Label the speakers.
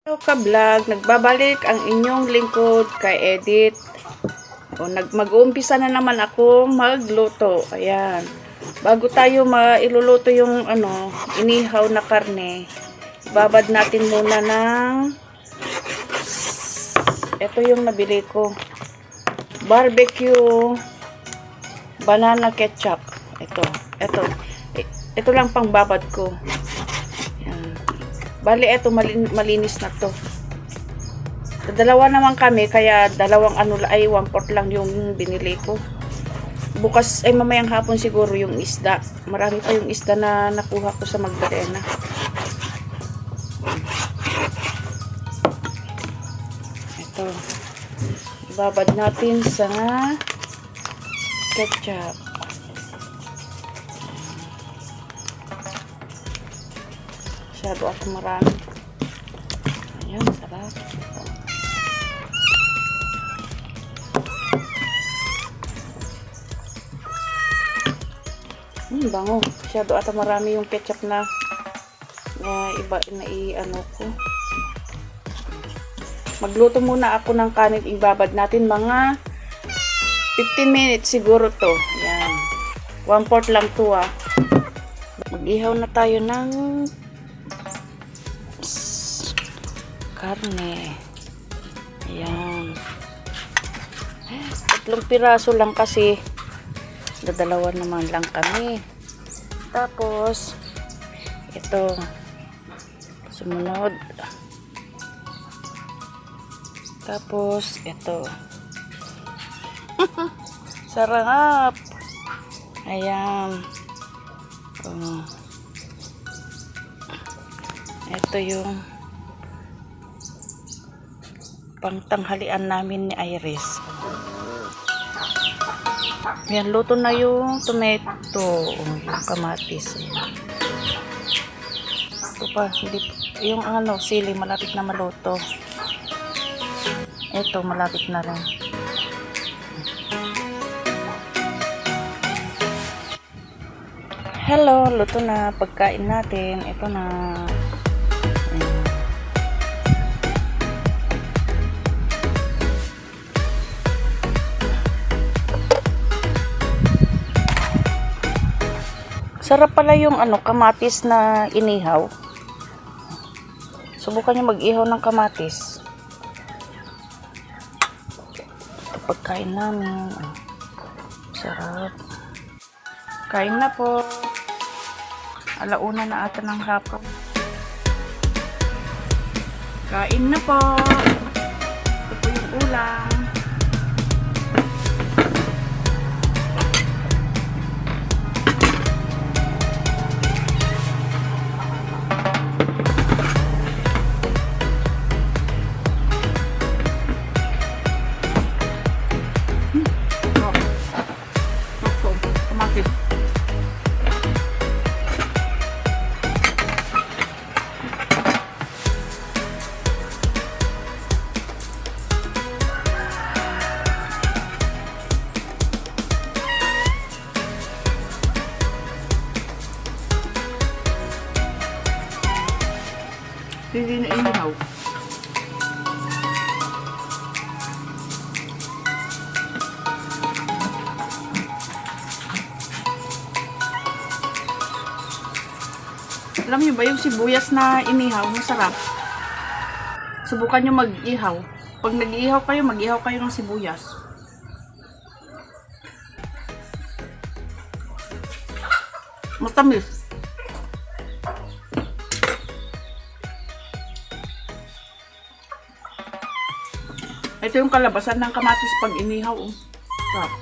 Speaker 1: Hello ka-vlog, nagbabalik ang inyong lingkod kay Edith. Mag-uumpisa na naman ako magluto. Ayan. Bago tayo iluluto yung inihaw na karne, babad natin muna ng ito yung nabili ko. Barbecue banana ketchup. Ito lang pang babad ko. Bali, eto malinis na to. Dalawa naman kami, kaya dalawang 1/4 lang yung binili ko. Bukas ay mamayang hapon siguro yung isda. Marami pa yung isda na nakuha ko sa Magdalena. Ito. Ibabad natin sa ketchup. Masyado ako marami. Ayan, sarap. Bango. Masyado ata marami yung ketchup na ko. Magluto muna ako ng kanin. Ibabad natin mga 15 minutes siguro to. Ayan. 1/4 lang to Mag-ihaw na tayo ng karne. Ayan. 3 piraso lang kasi. Dadalawa naman lang kami. Tapos, ito. Sumunod. Tapos, ito. Sarap. Ayan. Ito yung pangtanghalian namin ni Iris. Yan, luto na yung tomato, yung kamatis. Ito pa, yung sili, malapit na maluto. Ito, malapit na rin. Hello, luto na pagkain natin. Ito na. Sarap pala yung kamatis na inihaw. Subukan nyo mag-ihaw ng kamatis. Ito pagkain namin. Sarap. Kain na po. 1:00 na ata ng hapon. Kain na po. Ito po yung ulam. Hindi na inihaw. Alam niyo ba yung sibuyas na inihaw, masarap. Subukan niyo mag-ihaw. Pag nag-ihaw kayo, mag-ihaw kayo ng sibuyas. Matamis. Ito yung kalabasan ng kamatis pag inihaw. Sarap.